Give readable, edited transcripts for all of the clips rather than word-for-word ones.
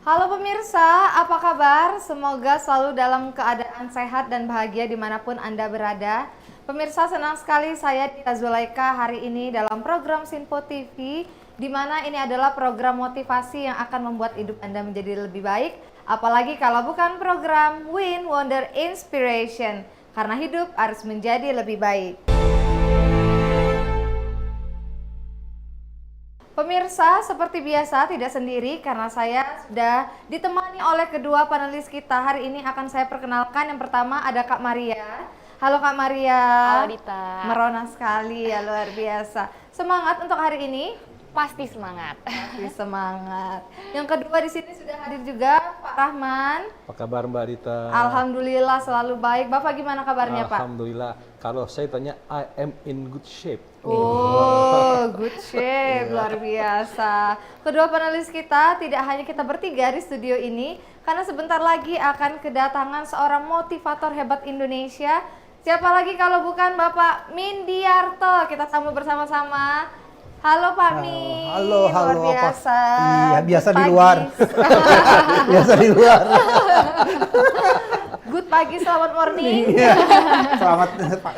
Halo pemirsa, apa kabar? Semoga selalu dalam keadaan sehat dan bahagia dimanapun Anda berada. Pemirsa, senang sekali saya Dita Zulaika hari ini dalam program Sinpo TV, di mana ini adalah program motivasi yang akan membuat hidup Anda menjadi lebih baik. Apalagi kalau bukan program Win Wonder Inspiration, karena hidup harus menjadi lebih baik. Pemirsa, seperti biasa tidak sendiri karena saya sudah ditemani oleh kedua panelis kita. Hari ini akan saya perkenalkan. Yang pertama ada Kak Maria. Halo Kak Maria. Halo Dita. Merona sekali ya, luar biasa. Semangat untuk hari ini? Pasti semangat. Pasti semangat. Yang kedua di sini sudah hadir juga Pak Rahman. Apa kabar Mbak Dita? Alhamdulillah selalu baik. Bapak gimana kabarnya Pak? Alhamdulillah. Kalau saya tanya, I am in good shape. Oh, good shape, luar biasa. Kedua panelis kita tidak hanya kita bertiga di studio ini, karena sebentar lagi akan kedatangan seorang motivator hebat Indonesia. Siapa lagi kalau bukan Bapak Mindiarto? Kita sambut bersama-sama. Halo Pak Min. Halo, luar biasa. Iya, biasa di Pagi. luar. Biasa di luar. Good pagi, selamat morning. Selamat Pak.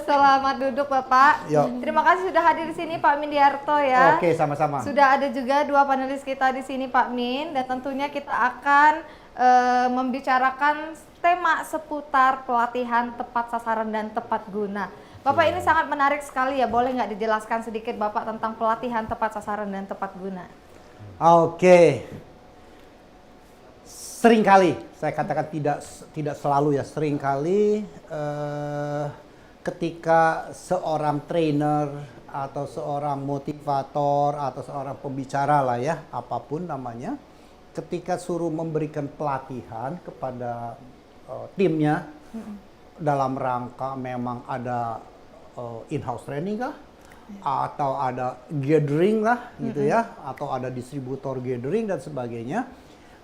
Selamat duduk Bapak. Yuk. Terima kasih sudah hadir di sini Pak Mindiarto ya. Oke, sama-sama. Sudah ada juga dua panelis kita di sini Pak Min, dan tentunya kita akan membicarakan tema seputar pelatihan tepat sasaran dan tepat guna. Bapak ini sangat menarik sekali ya, boleh nggak dijelaskan sedikit Bapak tentang pelatihan tepat sasaran dan tepat guna? Oke. Seringkali, saya katakan tidak selalu ya, seringkali ketika seorang trainer atau seorang motivator atau seorang pembicara lah ya, apapun namanya, ketika suruh memberikan pelatihan kepada timnya dalam rangka memang ada in-house training kah? Atau ada gathering lah gitu ya, atau ada distributor gathering dan sebagainya.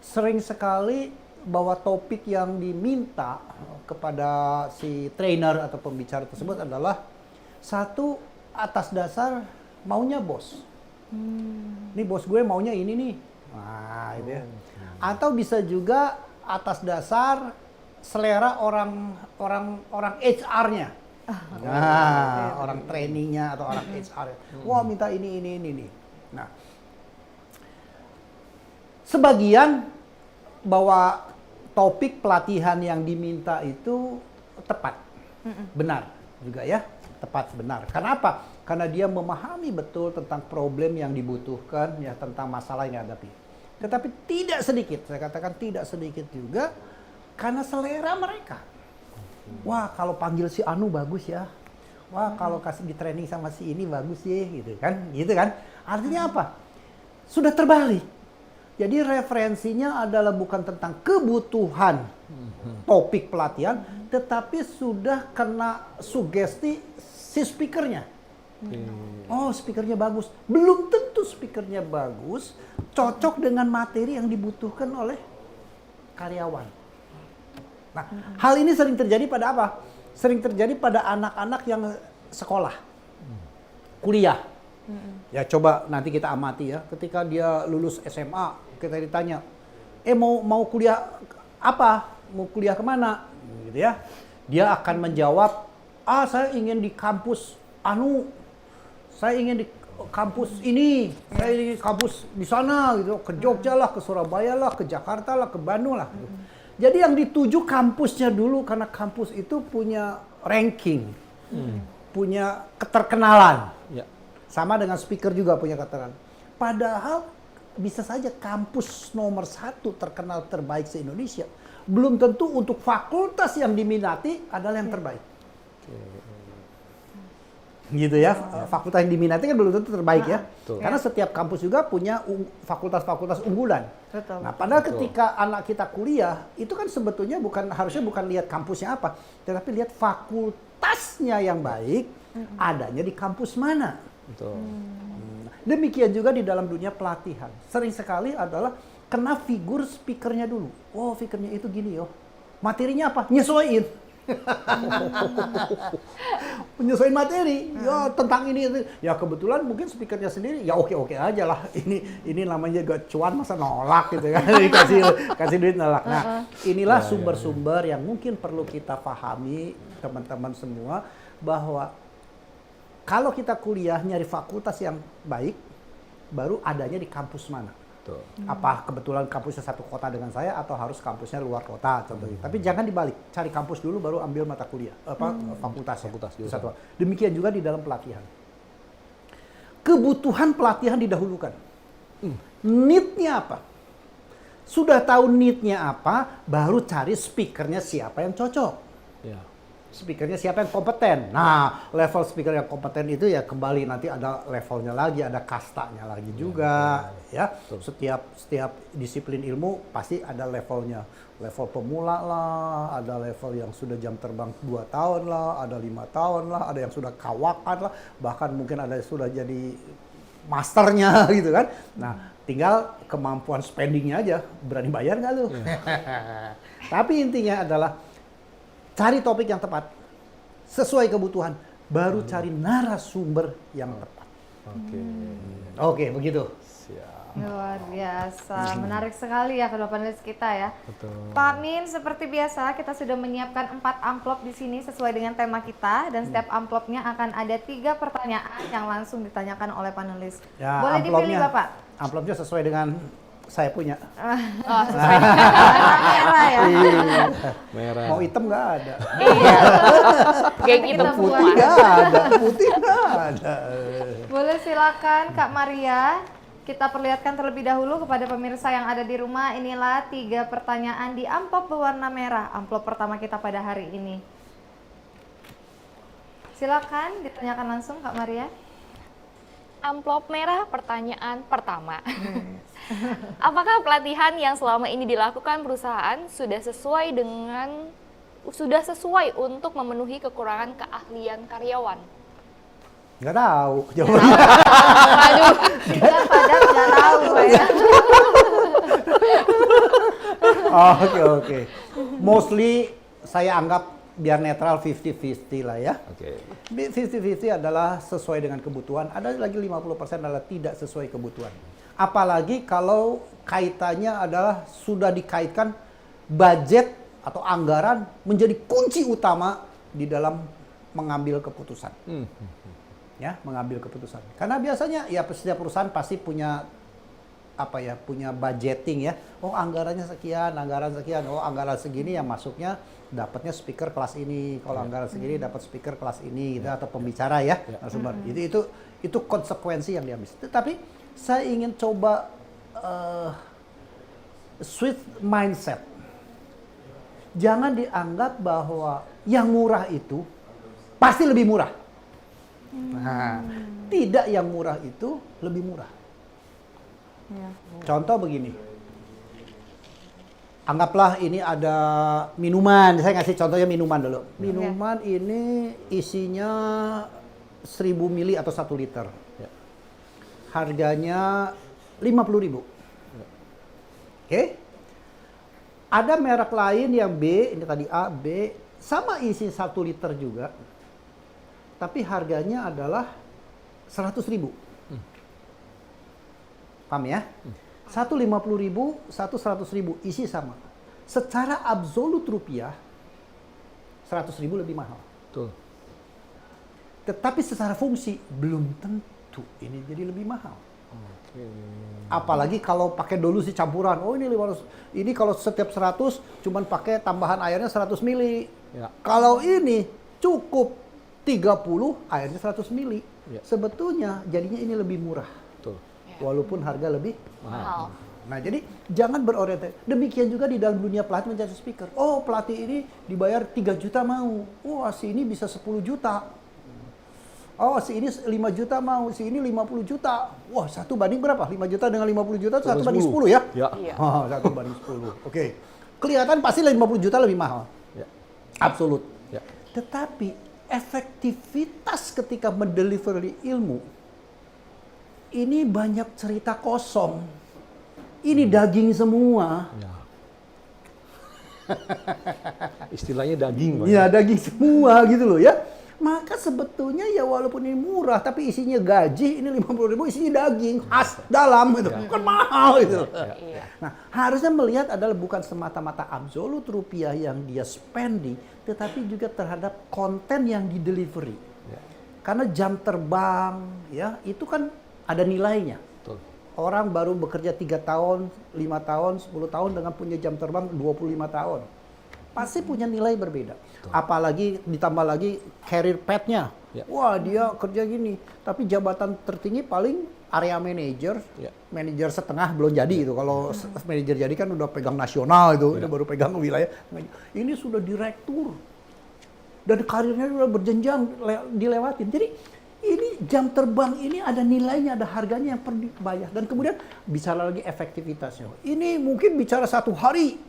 Sering sekali bahwa topik yang diminta kepada si trainer atau pembicara tersebut adalah satu, atas dasar maunya bos. Ini bos gue maunya ini nih. Nah, gitu ya. Atau bisa juga atas dasar selera orang HR-nya. Nah, orang trainingnya atau orang HR. Wah, minta ini. Nah, sebagian bahwa topik pelatihan yang diminta itu tepat, benar juga ya, tepat benar. Karena apa? Karena dia memahami betul tentang problem yang dibutuhkan, ya tentang masalah yang dihadapi. Tetapi tidak sedikit, saya katakan tidak sedikit juga karena selera mereka. Wah, kalau panggil si Anu bagus ya. Wah, kalau kasih di training sama si ini bagus ya, gitu kan? Gitu kan? Artinya apa? Sudah terbalik. Jadi referensinya adalah bukan tentang kebutuhan topik pelatihan, tetapi sudah kena sugesti si speakernya. Oh, speakernya bagus. Belum tentu speakernya bagus, cocok dengan materi yang dibutuhkan oleh karyawan. Nah, hal ini sering terjadi pada apa? Sering terjadi pada anak-anak yang sekolah, kuliah. Ya coba nanti kita amati ya, ketika dia lulus SMA, kita ditanya, mau kuliah apa? Mau kuliah kemana? Gitu ya. Dia akan menjawab, saya ingin di kampus Anu, saya ingin di kampus ini, saya ingin di kampus di sana, gitu, ke Jogja lah, ke Surabaya lah, ke Jakarta lah, ke Bandung lah. Gitu. Jadi yang dituju kampusnya dulu, karena kampus itu punya ranking, punya keterkenalan. Ya. Sama dengan speaker juga punya keterkenalan. Padahal bisa saja kampus nomor 1 terkenal terbaik se-Indonesia, belum tentu untuk fakultas yang diminati adalah yang terbaik. Gitu ya, fakultas yang diminati kan belum tentu terbaik ya. Betul. Karena setiap kampus juga punya fakultas-fakultas unggulan. Betul. Nah, padahal ketika anak kita kuliah, itu kan sebetulnya harusnya bukan lihat kampusnya apa, tetapi lihat fakultasnya yang baik, adanya di kampus mana. Betul. Demikian juga di dalam dunia pelatihan. Sering sekali adalah kena figur speakernya dulu. Oh, speakernya itu gini yo. Materinya apa? Nyesuaiin. menyesuaikan materi. Ya tentang ini itu. Ya kebetulan mungkin speakernya sendiri ya oke aja lah. Ini namanya juga cuan masa nolak gitu kan. kasih duit nolak. Nah, inilah sumber-sumber yang mungkin perlu kita pahami teman-teman semua bahwa kalau kita kuliah nyari fakultas yang baik baru adanya di kampus mana. Betul. Apa kebetulan kampusnya satu kota dengan saya atau harus kampusnya luar kota contohnya. Tapi jangan dibalik, cari kampus dulu baru ambil mata kuliah, fakultas. dulu. Satu. Demikian juga di dalam pelatihan. Kebutuhan pelatihan didahulukan. Need-nya apa? Sudah tahu need-nya apa, baru cari speakernya siapa yang cocok. Ya. Speakernya siapa yang kompeten. Nah, level speaker yang kompeten itu ya kembali nanti ada levelnya lagi, ada kastanya lagi juga, ya. Setiap disiplin ilmu pasti ada levelnya. Level pemula lah, ada level yang sudah jam terbang 2 tahun lah, ada 5 tahun lah, ada yang sudah kawakan lah, bahkan mungkin ada yang sudah jadi masternya gitu kan. Nah, tinggal kemampuan spendingnya aja, berani bayar nggak lu? Tapi intinya adalah cari topik yang tepat, sesuai kebutuhan, baru cari narasumber yang tepat. Oke, begitu. Siap. Luar biasa, menarik sekali ya kedua panelis kita ya. Betul. Pak Min, seperti biasa kita sudah menyiapkan 4 amplop di sini sesuai dengan tema kita dan setiap amplopnya akan ada 3 pertanyaan yang langsung ditanyakan oleh panelis. Ya, Boleh dipilih Bapak? Amplopnya sesuai dengan saya punya. Oh, sesuai. Merah ya. Merah. Mau hitam nggak ada. Iya. Kayak gitu Kita semua. buat. Nggak ada, putih nggak ada. Boleh silakan Kak Maria. Kita perlihatkan terlebih dahulu kepada pemirsa yang ada di rumah. Inilah 3 pertanyaan di amplop berwarna merah. Amplop pertama kita pada hari ini. Silakan ditanyakan langsung Kak Maria. Amplop merah pertanyaan pertama. Apakah pelatihan yang selama ini dilakukan perusahaan sudah sesuai untuk memenuhi kekurangan keahlian karyawan? Nggak tahu jawabannya. Aduh, Kita pada tidak tahu Pak ya. Oke. Mostly saya anggap biar netral 50-50 lah ya. Oke. 50-50 adalah sesuai dengan kebutuhan, ada lagi 50% adalah tidak sesuai kebutuhan. Apalagi kalau kaitannya adalah sudah dikaitkan budget atau anggaran menjadi kunci utama di dalam mengambil keputusan. Ya, mengambil keputusan. Karena biasanya ya setiap perusahaan pasti punya punya budgeting ya. Oh, anggarannya sekian, anggaran sekian. Oh, anggaran segini yang masuknya dapatnya speaker kelas ini. Kalau anggaran segini dapat speaker kelas ini gitu atau pembicara ya, narasumber. Itu konsekuensi yang diambil. Tetapi saya ingin coba switch mindset. Jangan dianggap bahwa yang murah itu pasti lebih murah. Nah, tidak, yang murah itu lebih murah. Ya. Contoh begini. Anggaplah ini ada minuman. Saya ngasih contohnya minuman dulu. Minuman ini isinya 1000 mili atau 1 liter. Harganya 50.000. Oke. Ada merek lain yang B, ini tadi A, B, sama isi 1 liter juga. Tapi harganya adalah 100.000. Paham ya? Satu 50.000, satu 100.000, isi sama. Secara absolut rupiah, 100.000 lebih mahal. Betul. Tetapi secara fungsi, belum tentu ini jadi lebih mahal. Oke. Apalagi kalau pakai dolusi campuran. Oh, ini 500. Ini kalau setiap 100 cuman pakai tambahan airnya 100 mili. Ya. Kalau ini cukup 30, airnya 100 mili. Ya. Sebetulnya jadinya ini lebih murah. Betul. Walaupun harga lebih mahal. Nah, jadi jangan berorientasi. Demikian juga di dalam dunia pelatih mencari speaker. Oh, pelatih ini dibayar 3 juta mau. Wah, si ini bisa 10 juta. Oh, si ini 5 juta mau, si ini 50 juta. Wah, 1 banding berapa? 5 juta dengan 50 juta, 1 banding 10 ya? Ya. Iya. Oh, 1 banding 10. Oke. Kelihatan pasti 50 juta lebih mahal. Ya. Absolut. Ya. Tetapi efektivitas ketika mendelivery ilmu, ini banyak cerita kosong. Ini daging semua. Ya. Istilahnya daging, Pak. Iya, daging semua gitu loh ya. Maka sebetulnya ya walaupun ini murah, tapi isinya gaji, ini 50.000, isinya daging, khas, dalam gitu. Kan mahal gitu. Iya. Nah, harusnya melihat adalah bukan semata-mata absolut rupiah yang dia spending, tetapi juga terhadap konten yang di delivery. Karena jam terbang, ya itu kan ada nilainya. Betul. Orang baru bekerja 3 tahun, 5 tahun, 10 tahun dengan punya jam terbang 25 tahun. Pasti punya nilai berbeda. Apalagi ditambah lagi career path-nya. Ya. Wah, dia kerja gini, tapi jabatan tertinggi paling area manager, Ya. manajer setengah belum jadi itu. Kalau manajer jadi kan udah pegang nasional itu, Ya. udah baru pegang wilayah. Ini sudah direktur. Dan karirnya sudah berjenjang dilewatin. Jadi ini jam terbang ini ada nilainya, ada harganya yang perlu dibayar. Dan kemudian bicara lagi efektivitasnya. Ini mungkin bicara 1 hari.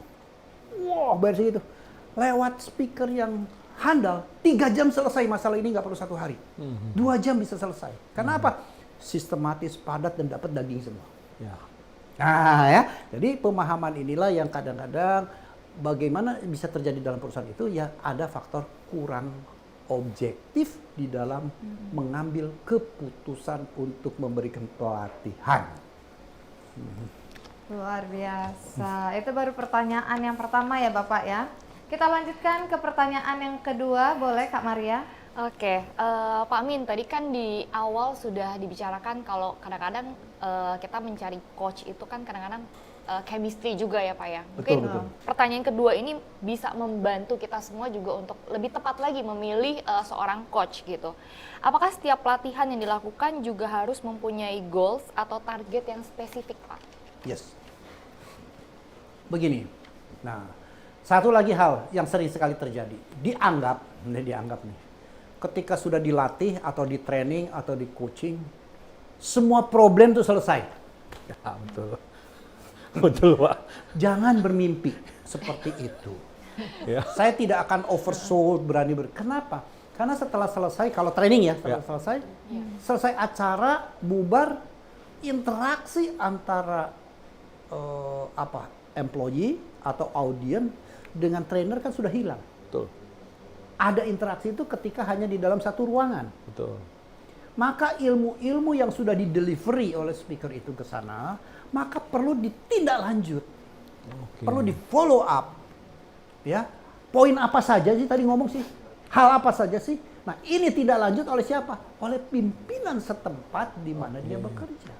Wah, bayar segitu. Lewat speaker yang handal, 3 jam selesai masalah ini, nggak perlu 1 hari. 2 jam bisa selesai. Karena apa? Sistematis, padat, dan dapat daging semua. Ya. Nah ya, jadi pemahaman inilah yang kadang-kadang bagaimana bisa terjadi dalam perusahaan itu, ya ada faktor kurang objektif di dalam mengambil keputusan untuk memberikan pelatihan. Luar biasa. Itu baru pertanyaan yang pertama ya Bapak ya. Kita lanjutkan ke pertanyaan yang kedua, boleh Kak Maria? Oke, Pak Amin, tadi kan di awal sudah dibicarakan kalau kadang-kadang kita mencari coach itu kan kadang-kadang chemistry juga ya Pak ya. Mungkin Betul. pertanyaan kedua ini bisa membantu kita semua juga untuk lebih tepat lagi memilih seorang coach gitu. Apakah setiap pelatihan yang dilakukan juga harus mempunyai goals atau target yang spesifik Pak? Yes. Begini. Nah, satu lagi hal yang sering sekali terjadi. Dianggap nih. Ketika sudah dilatih atau di training atau di coaching, semua problem itu selesai. Ya, betul. Betul, Pak. Jangan bermimpi seperti itu. Ya. Saya tidak akan oversold berani Kenapa? Karena setelah selesai, kalau training ya, setelah selesai acara, bubar, interaksi antara employee atau audiens dengan trainer kan sudah hilang. Betul. Ada interaksi itu ketika hanya di dalam satu ruangan. Betul. Maka ilmu-ilmu yang sudah di-delivery oleh speaker itu ke sana, maka perlu ditindaklanjut. Oke. Perlu di-follow up. Ya. Poin apa saja sih tadi ngomong sih? Hal apa saja sih? Nah, ini tidak lanjut oleh siapa? Oleh pimpinan setempat di mana dia bekerja.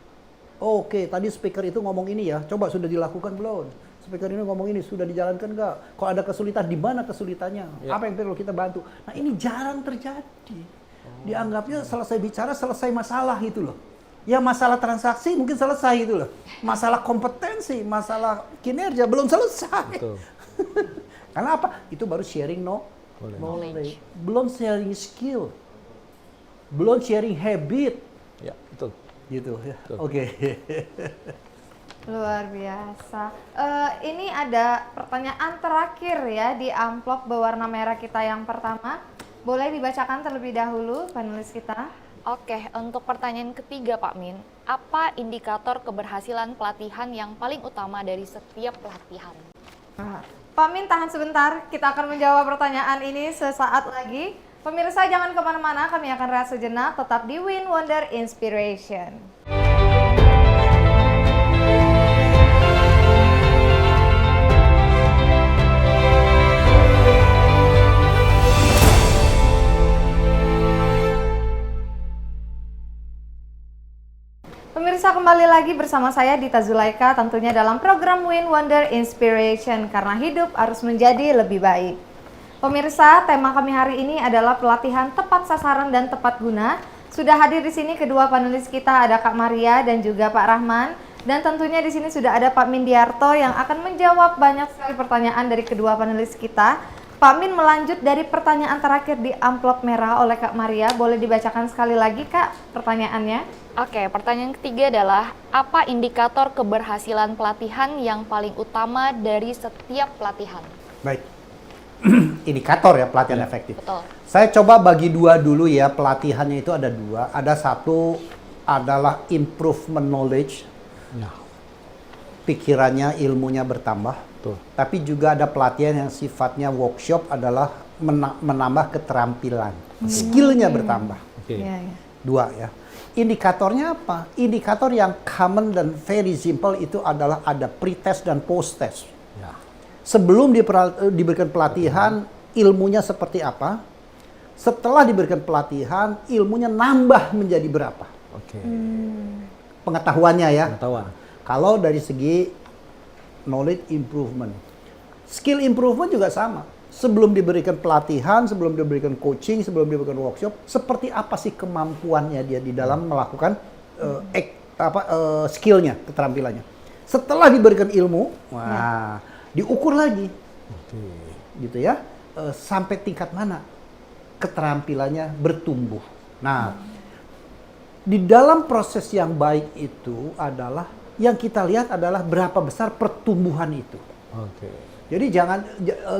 Oke, tadi speaker itu ngomong ini ya. Coba sudah dilakukan belum? Speaker ini ngomong ini, sudah dijalankan nggak? Kalau ada kesulitan, di mana kesulitannya? Ya. Apa yang perlu kita bantu? Nah, ini jarang terjadi. Dianggapnya selesai bicara, selesai masalah gitu loh. Ya masalah transaksi mungkin selesai gitu loh. Masalah kompetensi, masalah kinerja belum selesai. Betul. Karena apa? Itu baru sharing knowledge. Belum sharing skill. Belum sharing habit. Ya, betul. Gitu ya. Betul. Oke. Luar biasa. Ini ada pertanyaan terakhir ya di amplop berwarna merah kita yang pertama. Boleh dibacakan terlebih dahulu panelis kita. Oke, untuk pertanyaan ketiga Pak Min, apa indikator keberhasilan pelatihan yang paling utama dari setiap pelatihan? Pak Min tahan sebentar, kita akan menjawab pertanyaan ini sesaat lagi. Pemirsa jangan kemana-mana, kami akan rehat sejenak, tetap di Win Wonder Inspiration. Pemirsa kembali lagi bersama saya Dita Zulaika tentunya dalam program Win Wonder Inspiration karena hidup harus menjadi lebih baik. Pemirsa, tema kami hari ini adalah pelatihan tepat sasaran dan tepat guna. Sudah hadir di sini kedua panelis kita, ada Kak Maria dan juga Pak Rahman. Dan tentunya di sini sudah ada Pak Mindiarto yang akan menjawab banyak sekali pertanyaan dari kedua panelis kita. Pak Min melanjut dari pertanyaan terakhir di amplop merah oleh Kak Maria. Boleh dibacakan sekali lagi Kak pertanyaannya? Oke, pertanyaan ketiga adalah apa indikator keberhasilan pelatihan yang paling utama dari setiap pelatihan? Baik. Indikator ya pelatihan efektif. Betul. Saya coba bagi dua dulu ya, pelatihannya itu ada dua. Ada satu adalah improvement knowledge. Ya. Pikirannya, ilmunya bertambah. Betul. Tapi juga ada pelatihan yang sifatnya workshop adalah menambah keterampilan, skillnya bertambah. Oke. Iya, iya. Dua ya. Indikatornya apa? Indikator yang common dan very simple itu adalah ada pre-test dan post-test. Ya. Sebelum diberikan pelatihan, ilmunya seperti apa? Setelah diberikan pelatihan, ilmunya nambah menjadi berapa? Oke. Pengetahuannya ya. Pengetahuan. Kalau dari segi knowledge improvement. Skill improvement juga sama. Sebelum diberikan pelatihan, sebelum diberikan coaching, sebelum diberikan workshop, seperti apa sih kemampuannya dia di dalam melakukan skillnya, keterampilannya. Setelah diberikan ilmu, wah, diukur lagi, Oke. gitu ya, sampai tingkat mana keterampilannya bertumbuh. Nah, di dalam proses yang baik itu adalah yang kita lihat adalah berapa besar pertumbuhan itu. Oke. Jadi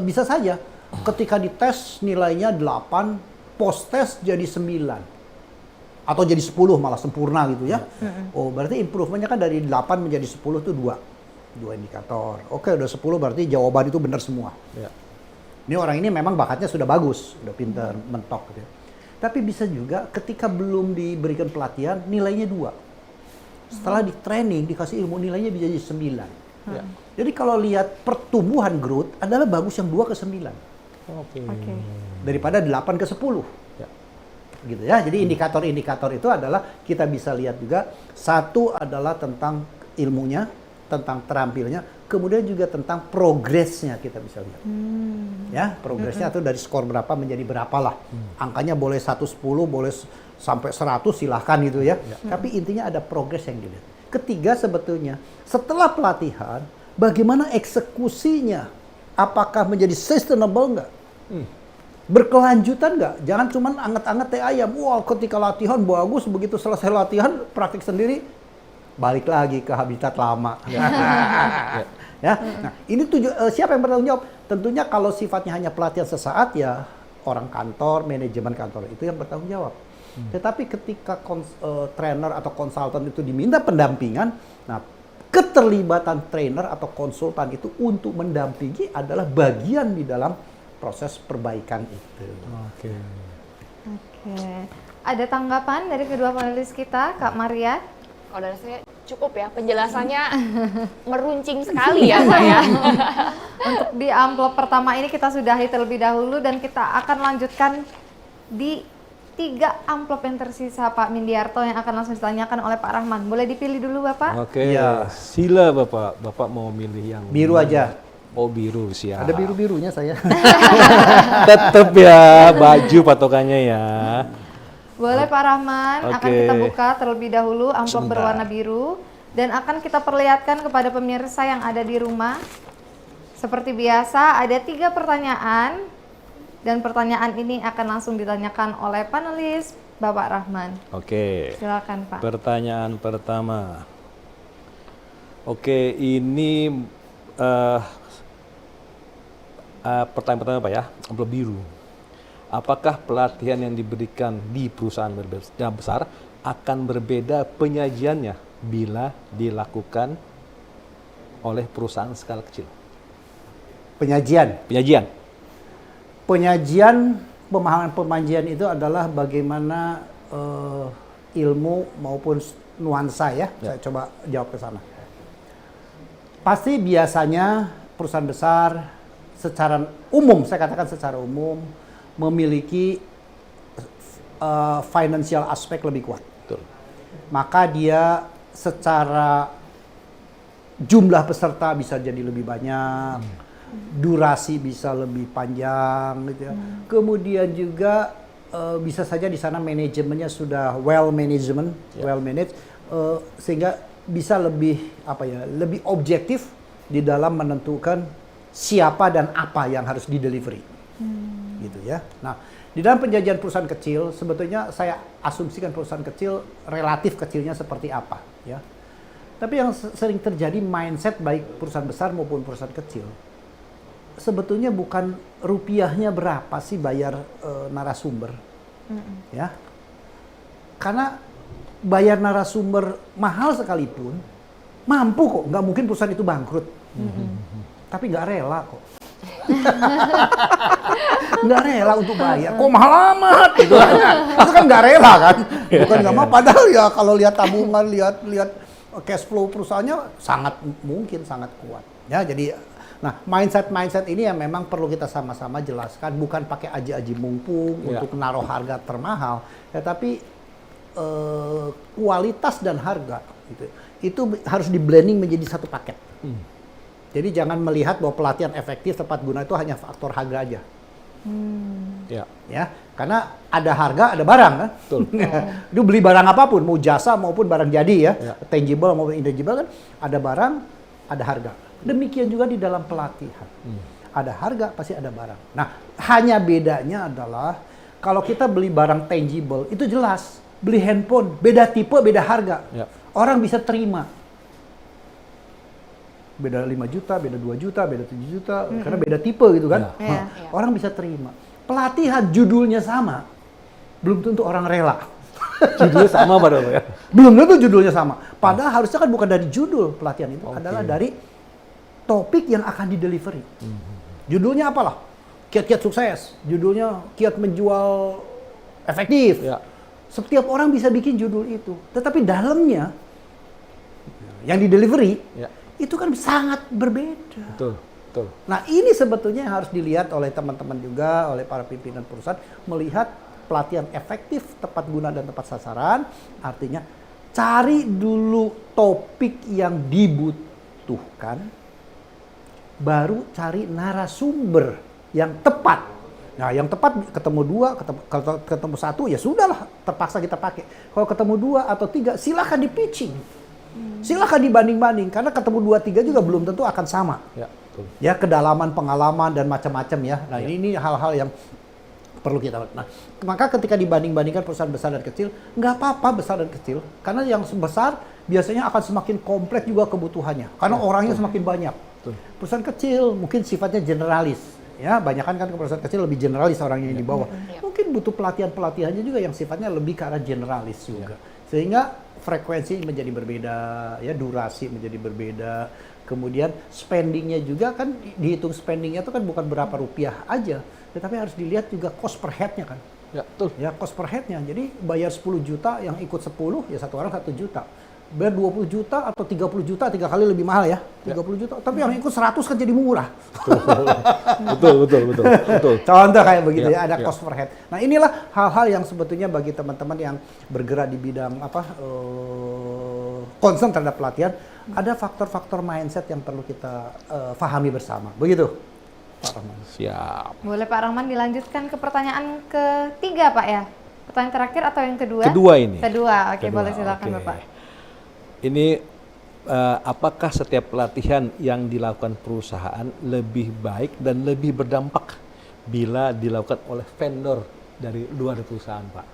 bisa saja ketika dites nilainya 8, post test jadi 9. Atau jadi 10 malah sempurna gitu ya. Oh, berarti improvementnya kan dari 8 menjadi 10 itu 2 indikator. Oke, udah 10 berarti jawaban itu benar semua. Ya. Ini orang ini memang bakatnya sudah bagus, sudah pintar, mentok gitu ya. Tapi bisa juga ketika belum diberikan pelatihan nilainya 2. Setelah di training dikasih ilmu nilainya bisa jadi 9. Ya. Jadi kalau lihat pertumbuhan growth adalah bagus yang 2 ke 9 Oke. Oke. daripada 8 ke 10. Ya. Gitu ya. Jadi indikator-indikator itu adalah kita bisa lihat juga, satu adalah tentang ilmunya, tentang terampilnya, kemudian juga tentang progresnya kita bisa lihat. Ya, progresnya itu dari skor berapa menjadi berapa lah. Angkanya boleh 110, boleh sampai 100 silahkan gitu ya. Tapi intinya ada progres yang dilihat. Ketiga sebetulnya, setelah pelatihan, bagaimana eksekusinya? Apakah menjadi sustainable nggak? Berkelanjutan nggak? Jangan cuma anget-anget teh ayam. Wah, ketika latihan bagus, begitu selesai latihan, praktik sendiri, balik lagi ke habitat lama. Ya. Nah, ini siapa yang bertanggung jawab? Tentunya kalau sifatnya hanya pelatihan sesaat ya orang kantor, manajemen kantor itu yang bertanggung jawab. Tetapi ketika trainer atau konsultan itu diminta pendampingan, nah keterlibatan trainer atau konsultan itu untuk mendampingi adalah bagian di dalam proses perbaikan itu. Oke. Oke. Ada tanggapan dari kedua panelis kita, Kak Maria? Kalau dari saya cukup ya, penjelasannya meruncing sekali ya saya. Untuk di amplop pertama ini kita sudahi terlebih dahulu dan kita akan lanjutkan di 3 amplop yang tersisa, Pak Mindiarto, yang akan langsung ditanyakan oleh Pak Rahman. Boleh dipilih dulu, Bapak? Oke. Ya. Sila Bapak. Bapak mau milih yang Biru aja. Oh, biru siap. Ada biru-birunya saya. Tetep ya, baju patokannya ya. Boleh Pak Rahman, akan Oke. kita buka terlebih dahulu amplop Sebentar. berwarna biru dan akan kita perlihatkan kepada pemirsa yang ada di rumah. Seperti biasa, ada 3 pertanyaan dan pertanyaan ini akan langsung ditanyakan oleh panelis Bapak Rahman. Oke. Silakan Pak. Pertanyaan pertama. Oke, ini pertanyaan pertama Pak ya, amplop biru. Apakah pelatihan yang diberikan di perusahaan yang besar akan berbeda penyajiannya bila dilakukan oleh perusahaan skala kecil? Penyajian. Pemahaman penyajian itu adalah bagaimana ilmu maupun nuansa ya. Saya coba jawab ke sana. Pasti biasanya perusahaan besar secara umum, saya katakan secara umum, memiliki financial aspek lebih kuat. Betul. Maka dia secara jumlah peserta bisa jadi lebih banyak, durasi bisa lebih panjang, gitu ya. Kemudian juga bisa saja di sana manajemennya sudah well managed, sehingga bisa lebih lebih objektif di dalam menentukan siapa dan apa yang harus di-delivery. Gitu ya. Nah, di dalam penjajian perusahaan kecil, sebetulnya saya asumsikan perusahaan kecil relatif kecilnya seperti apa, ya. Tapi yang sering terjadi mindset baik perusahaan besar maupun perusahaan kecil, sebetulnya bukan rupiahnya berapa sih bayar narasumber, ya. Karena bayar narasumber mahal sekalipun, mampu kok, nggak mungkin perusahaan itu bangkrut. Tapi nggak rela kok. nggak rela untuk bayar. Kok mahal amat? Gitu kan. Itu kan nggak rela kan? Bukan nggak mau. Padahal ya kalau lihat tabungan, lihat cash flow perusahaannya sangat mungkin sangat kuat. Ya jadi, nah mindset ini yang memang perlu kita sama-sama jelaskan. Bukan pakai aji-aji mumpung untuk naruh harga termahal, tapi kualitas dan harga gitu. Itu harus di blending menjadi satu paket. Jadi jangan melihat bahwa pelatihan efektif tepat guna itu hanya faktor harga aja. Ya, karena ada harga, ada barang kan. Betul. Itu beli barang apapun, mau jasa maupun barang jadi ya, tangible maupun intangible kan, ada barang, ada harga. Demikian juga di dalam pelatihan. Ada harga, pasti ada barang. Nah, hanya bedanya adalah kalau kita beli barang tangible itu jelas, beli handphone, beda tipe, beda harga. Orang bisa terima. Beda 5 juta, beda 2 juta, beda 7 juta, karena beda tipe gitu kan. Orang bisa terima. Pelatihan judulnya sama, belum tentu orang rela. Judulnya sama padahal ya. Belum tentu judulnya sama. Padahal harusnya kan bukan dari judul pelatihan itu, adalah dari topik yang akan di-delivery. Judulnya apalah? Kiat-kiat sukses. Judulnya kiat menjual efektif. Setiap orang bisa bikin judul itu. Tetapi dalamnya, yang di-delivery, itu kan sangat berbeda. Betul. Nah ini sebetulnya yang harus dilihat oleh teman-teman juga, oleh para pimpinan perusahaan, melihat pelatihan efektif, tepat guna dan tepat sasaran. Artinya cari dulu topik yang dibutuhkan, baru cari narasumber yang tepat. Nah yang tepat ketemu 2, ketemu 1 ya sudahlah, terpaksa kita pakai. Kalau ketemu 2 atau 3 silakan di-pitching. Silakan dibanding-banding, karena ketemu 2-3 juga belum tentu akan sama. Betul. Ya kedalaman pengalaman dan macam-macam ya. Nah ini hal-hal yang perlu kita. Nah maka ketika dibanding-bandingkan perusahaan besar dan kecil, nggak apa-apa besar dan kecil, karena yang besar biasanya akan semakin kompleks juga kebutuhannya, karena orangnya semakin banyak. Perusahaan kecil mungkin sifatnya generalis. Ya, banyakan kan perusahaan kecil lebih generalis orangnya yang di bawah. Mungkin butuh pelatihannya juga yang sifatnya lebih ke arah generalis juga. Sehingga frekuensi menjadi berbeda, ya durasi menjadi berbeda. Kemudian spendingnya juga kan dihitung spendingnya itu kan bukan berapa rupiah aja, tetapi harus dilihat juga cost per headnya kan. Betul. Ya cost per headnya. Jadi bayar 10 juta yang ikut 10 ya satu orang 1 juta. Bayar 20 juta atau 30 juta 3 kali lebih mahal ya. 30 juta. Tapi yang ikut 100 kan jadi murah. Betul. Contoh kayak begitu ya, ada cost per head. Nah inilah hal-hal yang sebetulnya bagi teman-teman yang bergerak di bidang concern terhadap pelatihan, ada faktor-faktor mindset yang perlu kita pahami bersama. Begitu, Pak Rahman. Siap. Boleh Pak Rahman dilanjutkan ke pertanyaan ketiga Pak ya? Pertanyaan terakhir atau yang kedua? Kedua ini. Kedua, oke boleh silakan Bapak. Ini apakah setiap pelatihan yang dilakukan perusahaan lebih baik dan lebih berdampak bila dilakukan oleh vendor dari luar perusahaan, Pak?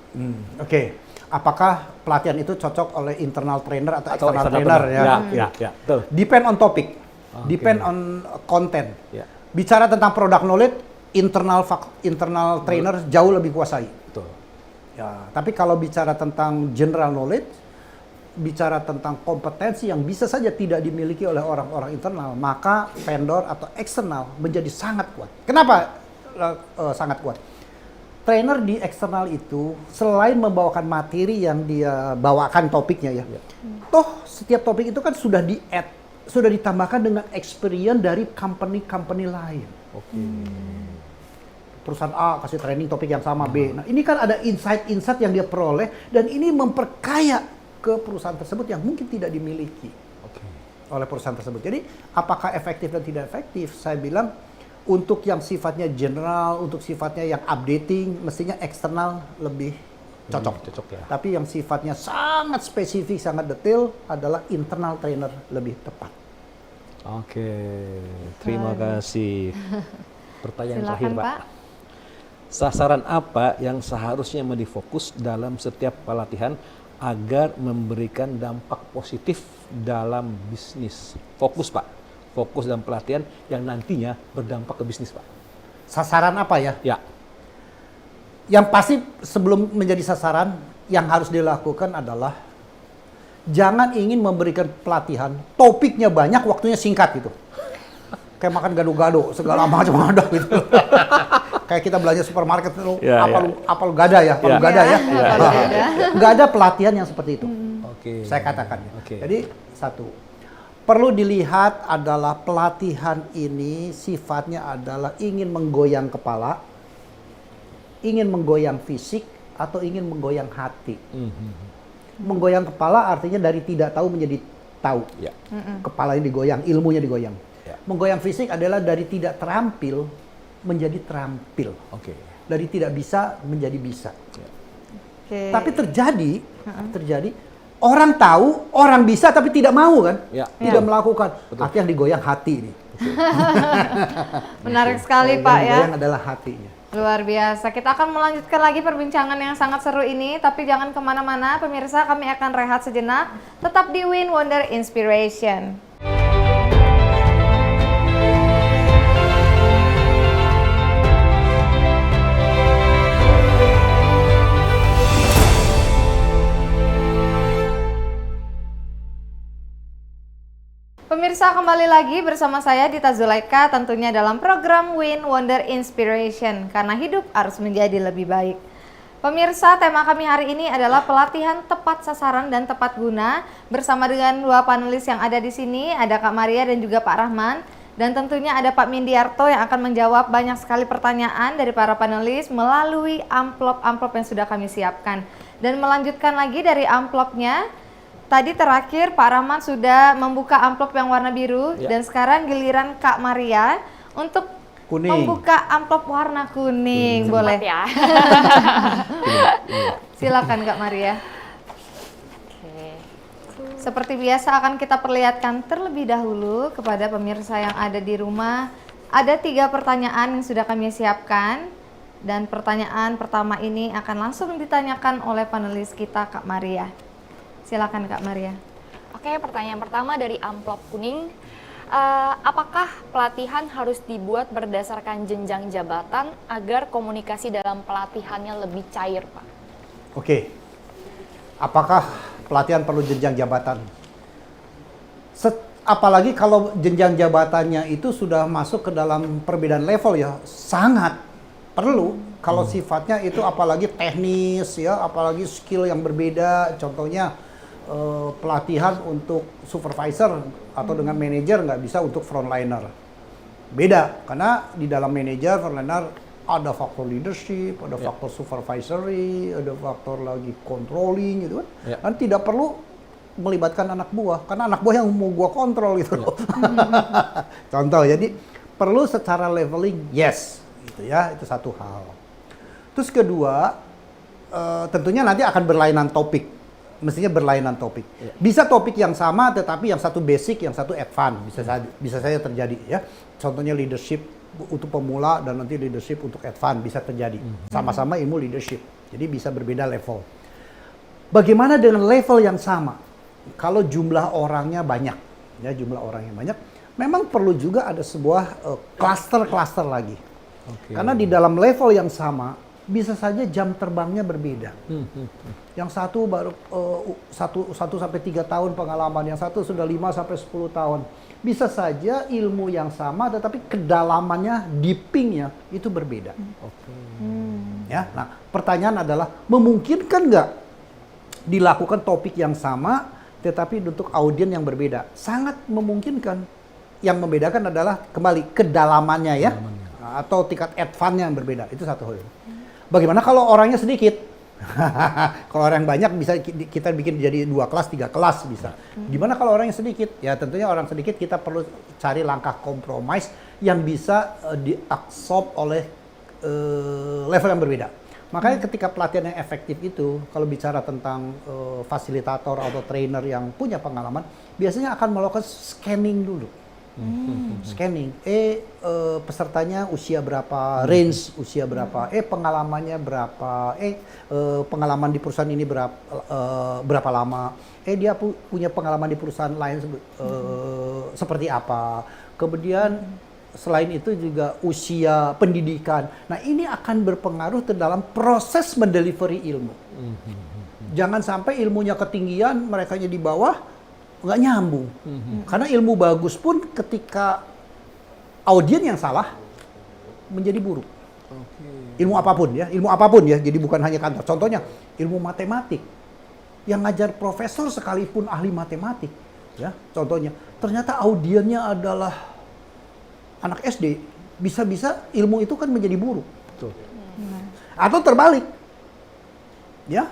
Oke. Apakah pelatihan itu cocok oleh internal trainer atau external trainer? Ya, betul. Depend on topic, depend on content. Bicara tentang product knowledge, internal trainer jauh lebih kuasai. Betul. Ya, tapi kalau bicara tentang general knowledge, bicara tentang kompetensi yang bisa saja tidak dimiliki oleh orang-orang internal, maka vendor atau eksternal menjadi sangat kuat. Kenapa sangat kuat? Trainer di eksternal itu selain membawakan materi yang dia bawakan topiknya ya, toh setiap topik itu kan sudah sudah ditambahkan dengan experience dari company lain. Perusahaan A kasih training topik yang sama B. Nah ini kan ada insight yang dia peroleh dan ini memperkaya ke perusahaan tersebut yang mungkin tidak dimiliki oleh perusahaan tersebut. Jadi apakah efektif dan tidak efektif? Saya bilang untuk yang sifatnya general, untuk sifatnya yang updating, mestinya eksternal lebih cocok ya. Tapi yang sifatnya sangat spesifik, sangat detail adalah internal trainer lebih tepat. Oke, terima kasih. Pertanyaan Silakan, terakhir, Pak. Sasaran apa yang seharusnya menjadi fokus dalam setiap pelatihan agar memberikan dampak positif dalam bisnis? Fokus, Pak. Fokus dalam pelatihan yang nantinya berdampak ke bisnis, Pak. Sasaran apa ya? Ya. Yang pasti sebelum menjadi sasaran, yang harus dilakukan adalah jangan ingin memberikan pelatihan, topiknya banyak, waktunya singkat gitu. Kayak makan gado-gado, segala macam ada gitu. kayak kita belanja supermarket lu Ya, apa lu gak ada ya, apa lu gak ada ya. apa lu gak ada. Nggak ada pelatihan yang seperti itu. Oke. Saya katakan. Oke. Jadi satu, perlu dilihat adalah pelatihan ini sifatnya adalah ingin menggoyang kepala, ingin menggoyang fisik, atau ingin menggoyang hati. Menggoyang kepala artinya dari tidak tahu menjadi tahu. Ya. Kepalanya digoyang, ilmunya digoyang. Ya. Menggoyang fisik adalah dari tidak terampil menjadi terampil. Oke. Dari tidak bisa menjadi bisa. Oke. Tapi terjadi orang tahu, orang bisa tapi tidak mau kan? Ya. Tidak melakukan. Betul. Artinya yang digoyang hati ini. Menarik sekali Yang Pak ya. digoyang adalah hatinya. Luar biasa. Kita akan melanjutkan lagi perbincangan yang sangat seru ini. Tapi jangan kemana-mana pemirsa, kami akan rehat sejenak. Tetap di Win Wonder Inspiration. Pemirsa, kembali lagi bersama saya Dita Zulaika, tentunya dalam program Win Wonder Inspiration, karena hidup harus menjadi lebih baik. Pemirsa, tema kami hari ini adalah pelatihan tepat sasaran dan tepat guna, bersama dengan dua panelis yang ada di sini, ada Kak Maria dan juga Pak Rahman, dan tentunya ada Pak Mindiarto yang akan menjawab banyak sekali pertanyaan dari para panelis melalui amplop-amplop yang sudah kami siapkan. Dan melanjutkan lagi dari amplopnya, tadi terakhir Pak Rahman sudah membuka amplop yang warna biru, dan sekarang giliran Kak Maria untuk Kuning. membuka amplop warna kuning. Boleh? Ya. Silakan Kak Maria. Oke. Seperti biasa akan kita perlihatkan terlebih dahulu kepada pemirsa yang ada di rumah. Ada 3 pertanyaan yang sudah kami siapkan, dan pertanyaan pertama ini akan langsung ditanyakan oleh panelis kita Kak Maria. Silakan Kak Maria. Oke, pertanyaan pertama dari amplop kuning. Apakah pelatihan harus dibuat berdasarkan jenjang jabatan agar komunikasi dalam pelatihannya lebih cair, Pak? Oke. Apakah pelatihan perlu jenjang jabatan? Apalagi kalau jenjang jabatannya itu sudah masuk ke dalam perbedaan level ya, sangat perlu. Kalau sifatnya itu apalagi teknis ya, apalagi skill yang berbeda, contohnya pelatihan untuk supervisor atau dengan manajer nggak bisa untuk frontliner. Beda, karena di dalam manajer, frontliner ada faktor leadership, ada faktor supervisory, ada faktor lagi controlling gitu kan. Ya. Dan tidak perlu melibatkan anak buah, karena anak buah yang mau gua kontrol gitu loh. Contoh, jadi perlu secara leveling, yes, gitu ya, itu satu hal. Terus kedua, tentunya nanti akan berlainan topik. Mestinya berlainan topik. Bisa topik yang sama tetapi yang satu basic, yang satu advance, bisa saja terjadi ya. Contohnya leadership untuk pemula dan nanti leadership untuk advance bisa terjadi. Sama-sama ilmu leadership. Jadi bisa berbeda level. Bagaimana dengan level yang sama? Kalau jumlah orangnya banyak, ya jumlah orangnya banyak, memang perlu juga ada sebuah cluster-cluster lagi. Karena di dalam level yang sama bisa saja jam terbangnya berbeda. Yang satu baru 1 sampai 3 tahun pengalaman, yang satu sudah 5 sampai 10 tahun. Bisa saja ilmu yang sama tetapi kedalamannya, deepingnya itu berbeda. Ya, nah pertanyaan adalah memungkinkan nggak dilakukan topik yang sama tetapi untuk audiens yang berbeda? Sangat memungkinkan. Yang membedakan adalah kembali kedalamannya ya, atau tingkat advance-nya yang berbeda. Itu satu hal. Bagaimana kalau orangnya sedikit? Kalau orang banyak bisa kita bikin jadi 2 kelas, 3 kelas bisa. Gimana kalau orangnya sedikit? Ya tentunya orang sedikit kita perlu cari langkah kompromis yang bisa diabsorb oleh level yang berbeda. Makanya ketika pelatihan yang efektif itu, kalau bicara tentang fasilitator atau trainer yang punya pengalaman, biasanya akan melakukan scanning dulu. Scanning, pesertanya usia berapa, range usia berapa, pengalamannya berapa, pengalaman di perusahaan ini berapa lama, dia punya pengalaman di perusahaan lain seperti apa. Kemudian selain itu juga usia pendidikan. Nah ini akan berpengaruh ke dalam proses mendelivery ilmu. Jangan sampai ilmunya ketinggian, merekanya di bawah, nggak nyambung. Karena ilmu bagus pun ketika audiens yang salah menjadi buruk. Ilmu apapun ya. Jadi bukan hanya kantor. Contohnya ilmu matematik. Yang ngajar profesor sekalipun ahli matematik, ya. Contohnya, ternyata audiennya adalah anak SD. Bisa-bisa ilmu itu kan menjadi buruk. Betul. Atau terbalik. Ya.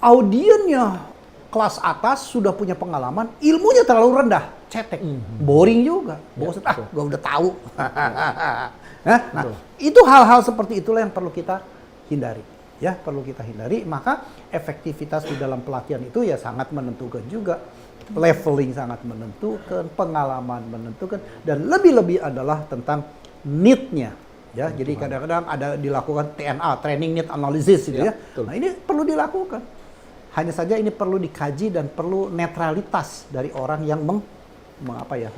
Audiennya kelas atas sudah punya pengalaman, ilmunya terlalu rendah, cetek, boring juga. Bosan, gua udah tahu. Nah, itu hal-hal seperti itulah yang perlu kita hindari, ya, perlu kita hindari. Maka efektivitas di dalam pelatihan itu ya sangat menentukan juga, leveling sangat menentukan, pengalaman menentukan, dan lebih-lebih adalah tentang need-nya. Ya, jadi kadang-kadang ada dilakukan TNA, training need analysis, gitu ya. Nah, ini perlu dilakukan. Hanya saja ini perlu dikaji dan perlu netralitas dari orang yang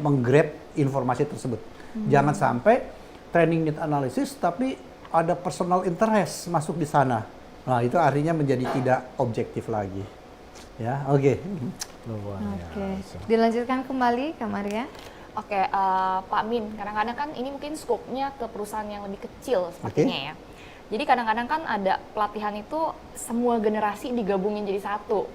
menggrab informasi tersebut. Jangan sampai training need analysis tapi ada personal interest masuk di sana. Nah, itu artinya menjadi tidak objektif lagi. Ya, oke. Oke. Dilanjutkan kembali Kak Maria. Oke, Pak Min, kadang-kadang kan ini mungkin skopnya ke perusahaan yang lebih kecil sepertinya ya. Jadi kadang-kadang kan ada pelatihan itu semua generasi digabungin jadi satu.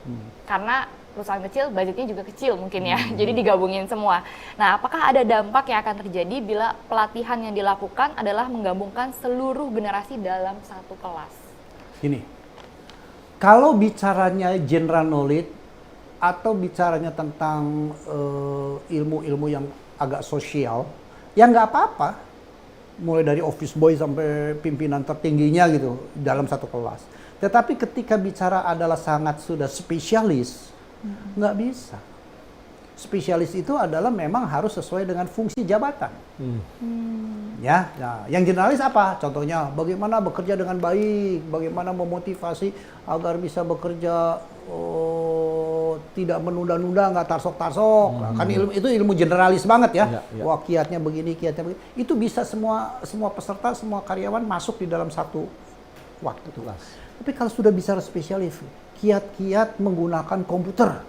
Karena perusahaan kecil budgetnya juga kecil mungkin ya, jadi digabungin semua. Nah, apakah ada dampak yang akan terjadi bila pelatihan yang dilakukan adalah menggabungkan seluruh generasi dalam satu kelas? Gini, kalau bicaranya general knowledge atau bicaranya tentang ilmu-ilmu yang agak sosial, ya nggak apa-apa. Mulai dari office boy sampai pimpinan tertingginya gitu dalam satu kelas. Tetapi ketika bicara adalah sangat sudah spesialis, nggak bisa. Spesialis itu adalah memang harus sesuai dengan fungsi jabatan. Ya, nah, yang generalis apa? Contohnya bagaimana bekerja dengan baik, bagaimana memotivasi agar bisa bekerja tidak menunda-nunda, nggak tarsok-tarsok. Kan itu ilmu generalis banget ya. Wah, kiatnya begini, kiatnya begini. Itu bisa semua peserta, semua karyawan masuk di dalam satu waktu kelas. Tapi kalau sudah bicara spesialis, kiat-kiat menggunakan komputer,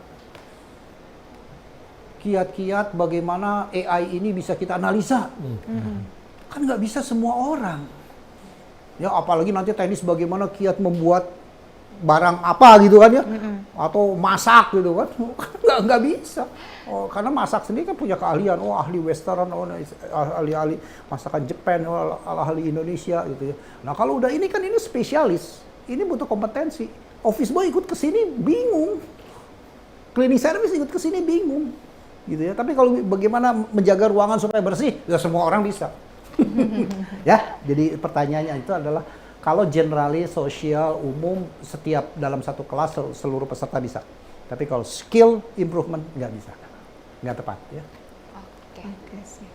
kiat-kiat bagaimana AI ini bisa kita analisa, kan nggak bisa semua orang. Ya, apalagi nanti teknis bagaimana kiat membuat barang apa gitu kan ya, atau masak gitu kan, nggak bisa. Oh, karena masak sendiri kan punya keahlian, ahli western, ahli masakan Jepang, ahli Indonesia gitu ya. Nah, kalau udah ini kan ini spesialis, ini butuh kompetensi. Office boy ikut ke sini bingung, cleaning service ikut ke sini bingung, gitu ya. Tapi kalau bagaimana menjaga ruangan supaya bersih, ya semua orang bisa. Ya, jadi pertanyaannya itu adalah kalau generalis, sosial, umum, setiap dalam satu kelas seluruh peserta bisa. Tapi kalau skill improvement nggak bisa, nggak tepat ya. Oke, sih.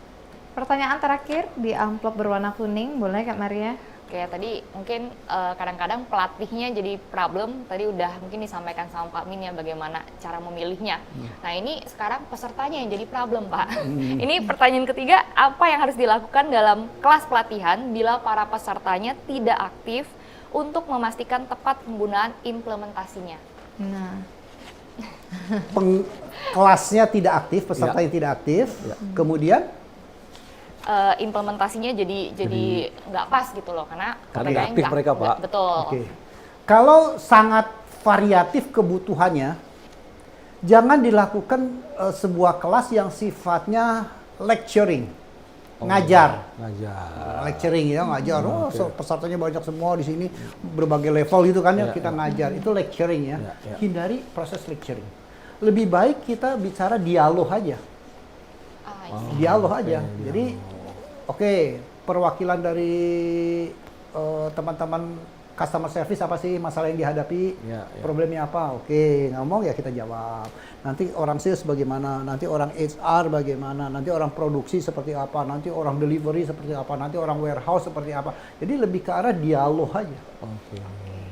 Pertanyaan terakhir di amplop berwarna kuning, boleh Kak Maria? Oke, tadi mungkin kadang-kadang pelatihnya jadi problem. Tadi udah mungkin disampaikan sama Pak Min ya bagaimana cara memilihnya. Nah, ini sekarang pesertanya yang jadi problem, Pak. Ini pertanyaan ketiga, apa yang harus dilakukan dalam kelas pelatihan bila para pesertanya tidak aktif untuk memastikan tepat penggunaan implementasinya? Nah, Kelasnya tidak aktif, pesertanya tidak aktif, kemudian implementasinya jadi nggak pas gitu loh, karena nggak aktif mereka, Pak. Betul. Oke. Kalau sangat variatif kebutuhannya, jangan dilakukan sebuah kelas yang sifatnya lecturing, ngajar. Lecturing ya, ngajar. Pesertanya banyak semua di sini, berbagai level gitu kan ya, kita ngajar. Itu lecturing ya. Hindari proses lecturing. Lebih baik kita bicara dialog aja. Dialog aja. Jadi perwakilan dari teman-teman customer service apa sih masalah yang dihadapi, problemnya apa? Ngomong ya kita jawab. Nanti orang sales bagaimana, nanti orang HR bagaimana, nanti orang produksi seperti apa, nanti orang delivery seperti apa, nanti orang warehouse seperti apa. Jadi lebih ke arah dialog aja.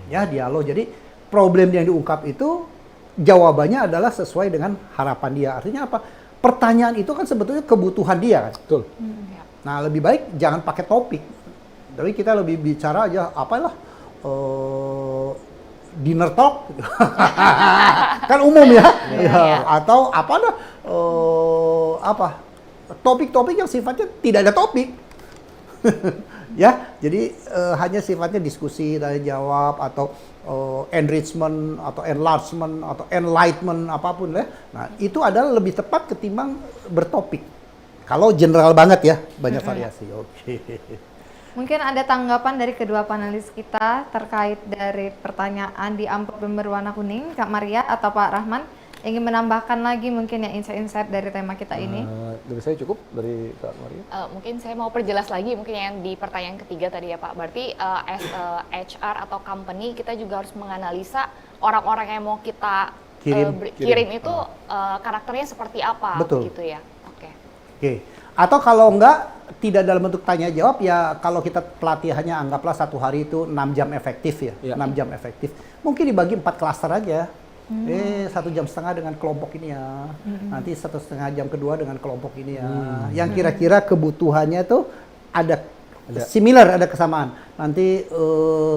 Ya, dialog. Jadi problem yang diungkap itu jawabannya adalah sesuai dengan harapan dia. Artinya apa? Pertanyaan itu kan sebetulnya kebutuhan dia kan. Betul. Nah, lebih baik jangan pakai topik. Tapi kita lebih bicara aja dinner talk. Kan umum ya. Atau topik-topik yang sifatnya tidak ada topik. Ya, jadi hanya sifatnya diskusi, tanya jawab, atau enrichment, atau enlargement, atau enlightenment, apapun ya. Nah, itu adalah lebih tepat ketimbang bertopik. Kalau general banget ya, banyak variasi. Oke. Mungkin ada tanggapan dari kedua panelis kita terkait dari pertanyaan di amplop yang berwarna kuning, Kak Maria atau Pak Rahman, ingin menambahkan lagi mungkin ya insight-insight dari tema kita ini? Dari saya cukup, dari Kak Maria. Mungkin saya mau perjelas lagi mungkin yang di pertanyaan ketiga tadi ya Pak. Berarti as a HR atau company kita juga harus menganalisa orang-orang yang mau kita kirim itu karakternya seperti apa. Betul. Gitu ya. Oke. Oke. Atau kalau enggak, tidak dalam bentuk tanya jawab, ya kalau kita pelatihannya anggaplah 1 hari itu 6 jam efektif ya. 6 jam efektif. Mungkin dibagi 4 klaster aja. 1,5 jam dengan kelompok ini ya. Nanti 1,5 jam kedua dengan kelompok ini ya. Yang kira-kira kebutuhannya tuh ada similar, ada kesamaan. Nanti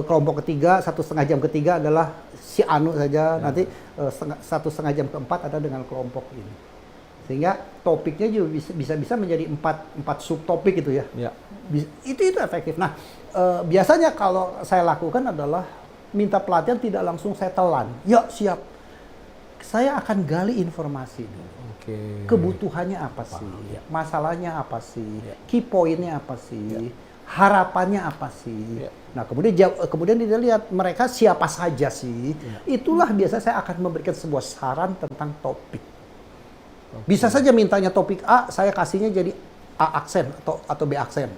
kelompok ketiga, 1,5 jam ketiga adalah si Anu saja. Nanti 1,5 jam keempat ada dengan kelompok ini. Sehingga topiknya juga bisa menjadi 4 subtopik itu ya. Itu efektif. Nah, biasanya kalau saya lakukan adalah minta pelatihan tidak langsung saya telan. Ya, siap. Saya akan gali informasi dulu. Kebutuhannya apa sih? Masalahnya apa sih? Key point-nya apa sih? Harapannya apa sih? Nah, kemudian dia lihat mereka siapa saja sih. Itulah biasa saya akan memberikan sebuah saran tentang topik. Bisa saja mintanya topik A, saya kasihnya jadi A aksen atau B aksen.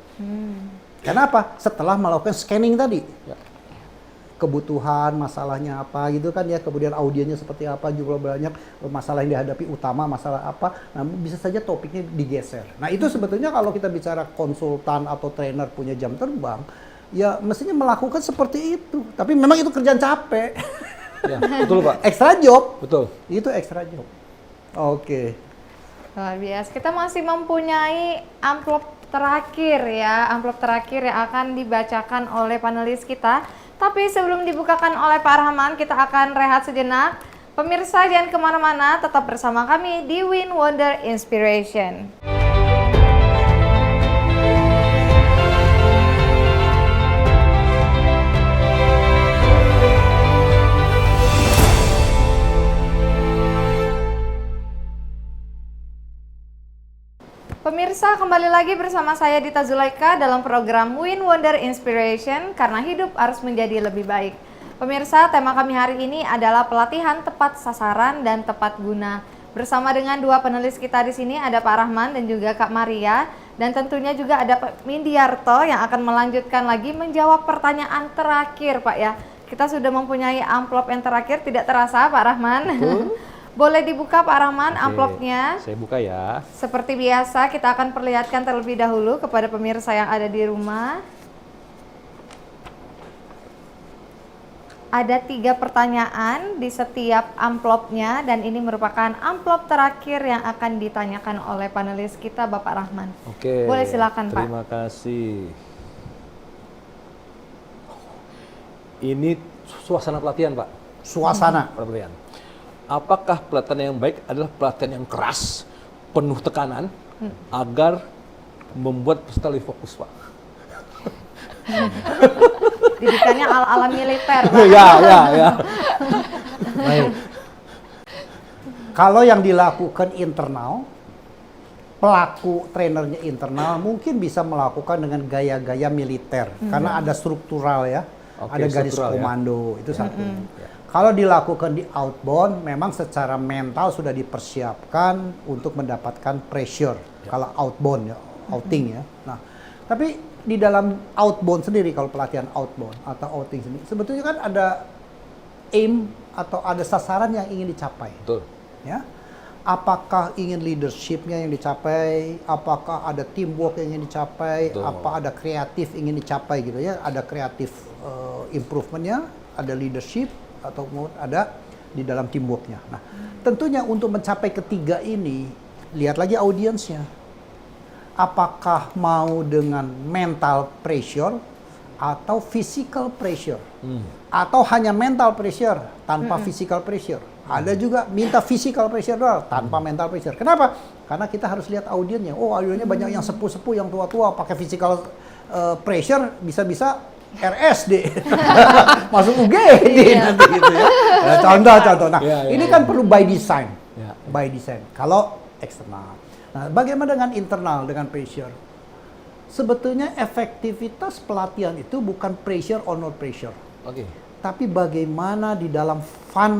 Kenapa? Setelah melakukan scanning tadi. Kebutuhan, masalahnya apa gitu kan ya, kemudian audiennya seperti apa, juga banyak masalah yang dihadapi utama, masalah apa. Nah, bisa saja topiknya digeser. Nah, itu sebetulnya kalau kita bicara konsultan atau trainer punya jam terbang, ya mestinya melakukan seperti itu. Tapi memang itu kerjaan capek. Ya, betul Pak. Extra job. Betul. Itu extra job. Oke. Luar biasa. Kita masih mempunyai amplop terakhir ya, amplop terakhir yang akan dibacakan oleh panelis kita. Tapi sebelum dibukakan oleh Pak Rahman, kita akan rehat sejenak. Pemirsa jangan kemana-mana, tetap bersama kami di Win Wonder Inspiration. Pemirsa, kembali lagi bersama saya Dita Zulaika dalam program Win Wonder Inspiration, karena hidup harus menjadi lebih baik. Pemirsa, tema kami hari ini adalah pelatihan tepat sasaran dan tepat guna. Bersama dengan dua panelis kita di sini, ada Pak Rahman dan juga Kak Maria, dan tentunya juga ada Pak Mindiarto yang akan melanjutkan lagi menjawab pertanyaan terakhir, Pak ya. Kita sudah mempunyai amplop yang terakhir, tidak terasa Pak Rahman. Boleh dibuka Pak Rahman amplopnya. Saya buka ya. Seperti biasa kita akan perlihatkan terlebih dahulu kepada pemirsa yang ada di rumah. Ada 3 pertanyaan di setiap amplopnya dan ini merupakan amplop terakhir yang akan ditanyakan oleh panelis kita Bapak Rahman. Oke. Boleh silakan Pak. Terima kasih. Ini suasana pelatihan Pak. Suasana. Pelatihan. Apakah pelatihan yang baik adalah pelatihan yang keras, penuh tekanan, agar membuat peserta lebih fokus, Pak? Didikannya ala-ala militer, Pak. Ya. Baik. Kalau yang dilakukan internal, pelaku trainernya internal mungkin bisa melakukan dengan gaya-gaya militer, karena ada struktural ya, ada garis komando, itu satu. Kalau dilakukan di outbound, memang secara mental sudah dipersiapkan untuk mendapatkan pressure. Kalau outbound ya, outing ya. Nah, tapi di dalam outbound sendiri, kalau pelatihan outbound atau outing sendiri, sebetulnya kan ada aim atau ada sasaran yang ingin dicapai. Betul. Ya, apakah ingin leadershipnya yang dicapai, apakah ada teamwork yang ingin dicapai, Betul. apa ada kreatif ingin dicapai gitu ya, ada kreatif improvementnya, ada leadership, atau ada di dalam teamworknya. Nah, tentunya untuk mencapai ketiga ini, lihat lagi audiensnya. Apakah mau dengan mental pressure atau physical pressure? Atau hanya mental pressure tanpa physical pressure? Ada juga minta physical pressure doang tanpa mental pressure. Kenapa? Karena kita harus lihat audiennya. Oh, audiennya banyak yang sepuh-sepuh, yang tua-tua pakai physical pressure bisa-bisa RSD masuk UGD nanti gitu ya. Ya, contoh. Nah, ini kan perlu by design. By design. Kalau eksternal. Nah, bagaimana dengan internal dengan pressure? Sebetulnya efektivitas pelatihan itu bukan pressure or no pressure. Oke. Tapi bagaimana di dalam fun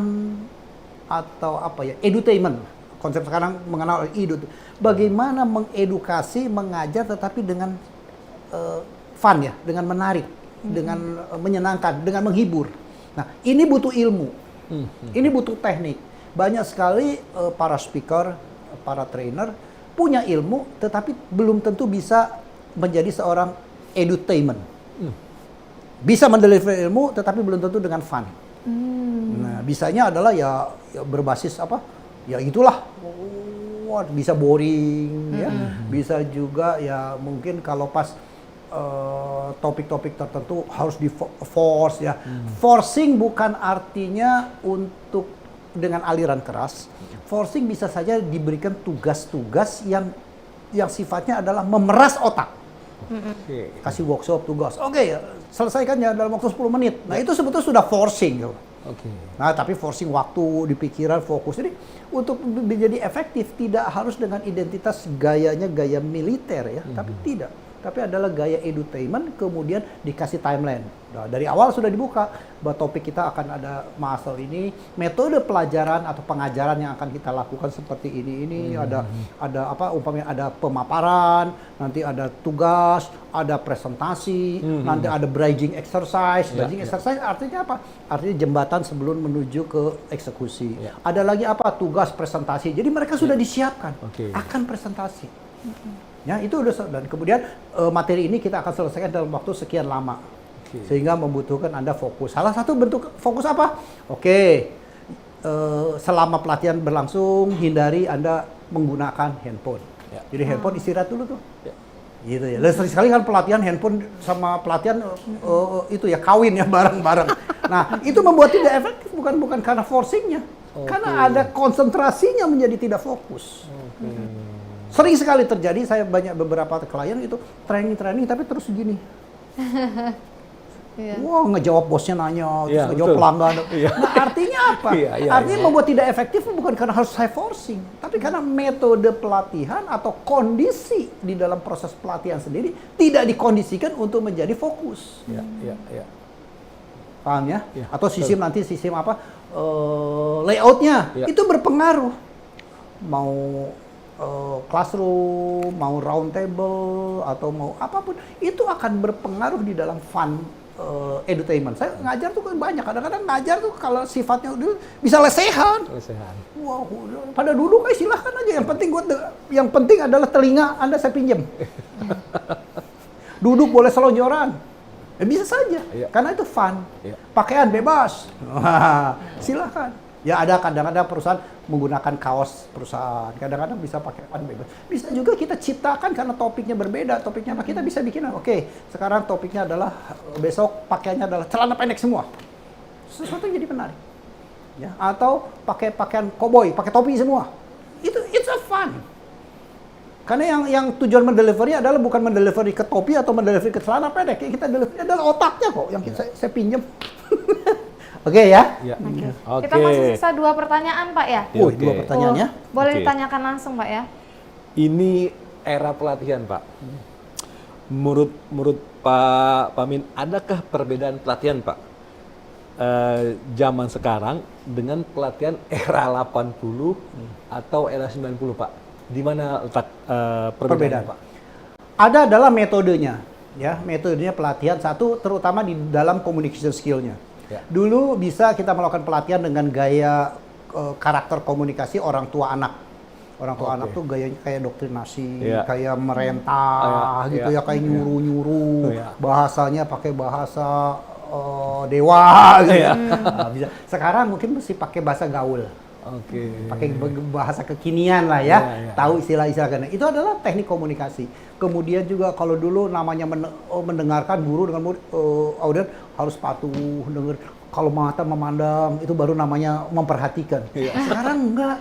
atau edutainment. Konsep sekarang mengenal bagaimana mengedukasi, mengajar tetapi dengan fun ya, dengan menarik, dengan menyenangkan, dengan menghibur. Nah, ini butuh ilmu. Ini butuh teknik. Banyak sekali para speaker, para trainer punya ilmu tetapi belum tentu bisa menjadi seorang edutainment. Bisa mendeliver ilmu tetapi belum tentu dengan fun. Nah, bisanya adalah ya berbasis ya itulah. Bisa boring ya. Bisa juga ya mungkin kalau pas topik-topik tertentu harus di force ya. Forcing bukan artinya untuk dengan aliran keras. Forcing bisa saja diberikan tugas-tugas yang sifatnya adalah memeras otak. Kasih workshop tugas. Oke, selesaikan ya dalam waktu 10 menit. Nah, itu sebetulnya sudah forcing. Nah, tapi forcing waktu di pikiran, fokus. Jadi untuk menjadi efektif tidak harus dengan identitas gayanya gaya militer ya, tapi tidak. Tapi adalah gaya edutainment, kemudian dikasih timeline. Nah, dari awal sudah dibuka bahwa topik kita akan ada masal ini, metode pelajaran atau pengajaran yang akan kita lakukan seperti ini. Ada umpamanya ada pemaparan, nanti ada tugas, ada presentasi, nanti ada bridging exercise. Bridging exercise artinya apa? Artinya jembatan sebelum menuju ke eksekusi. Ada lagi tugas presentasi. Jadi mereka sudah disiapkan akan presentasi. Ya, itu udah, dan kemudian materi ini kita akan selesaikan dalam waktu sekian lama. Sehingga membutuhkan Anda fokus. Salah satu bentuk fokus apa? Selama pelatihan berlangsung, hindari Anda menggunakan handphone. Jadi handphone istirahat dulu tuh. Gitu ya. Sering sekali kan pelatihan handphone sama pelatihan itu ya kawin ya bareng-bareng. Nah, itu membuat tidak efektif bukan karena forcingnya. Karena ada konsentrasinya menjadi tidak fokus. Sering sekali terjadi, saya banyak beberapa klien itu training tapi terus gini. Wah, ngejawab bosnya nanya, terus ngejawab pelanggan. Nah, artinya apa? Artinya membuat tidak efektif bukan karena harus saya forcing, tapi karena metode pelatihan atau kondisi di dalam proses pelatihan sendiri tidak dikondisikan untuk menjadi fokus. Paham ya? Atau sistem layoutnya itu berpengaruh. Mau classroom, mau round table, atau mau apapun, itu akan berpengaruh di dalam fun edutainment. Saya ngajar tuh kan banyak, kadang-kadang ngajar tuh kalau sifatnya udah bisa lesehan. Wow, pada duduk silahkan aja. Yang penting adalah telinga Anda saya pinjam. Duduk boleh selonjoran. Bisa saja, karena itu fun. Pakaian bebas. Silahkan. Ya, ada kadang-kadang perusahaan menggunakan kaos perusahaan, kadang-kadang bisa pakai bebas. Bisa juga kita ciptakan karena topiknya berbeda. Topiknya apa? Kita bisa bikin, sekarang topiknya adalah, besok pakaiannya adalah celana pendek semua. Sesuatu yang jadi menarik. Ya, atau pakai pakaian koboi, pakai topi semua. It's a fun. Karena yang tujuan mendelivery adalah bukan mendelivery ke topi atau mendelivery ke celana pendek. Yang kita delivery adalah otaknya kok, yang saya pinjam. Oke ya? Kita masih sisa 2 pertanyaan, Pak ya? 2 pertanyaannya. Boleh ditanyakan langsung, Pak ya? Ini era pelatihan, Pak. Menurut Pak Pamin, adakah perbedaan pelatihan, Pak? Zaman sekarang dengan pelatihan era 80 atau era 90, Pak? Di mana letak perbedaan, Pak? Ada adalah metodenya. Ya, metodenya pelatihan satu terutama di dalam communication skill-nya. Dulu bisa kita melakukan pelatihan dengan gaya karakter komunikasi orang tua anak. Orang tua anak tuh gayanya kayak doktrinasi, kayak merentah gitu ya, kayak nyuruh-nyuruh. Bahasanya pakai bahasa dewa gitu ya. Bisa. Sekarang mungkin mesti pakai bahasa gaul. Pakai bahasa kekinian lah ya. Tahu istilah-istilah kan. Itu adalah teknik komunikasi. Kemudian juga kalau dulu namanya mendengarkan guru dengan murid, audien harus patuh dengar. Kalau mata memandang itu baru namanya memperhatikan. Sekarang enggak.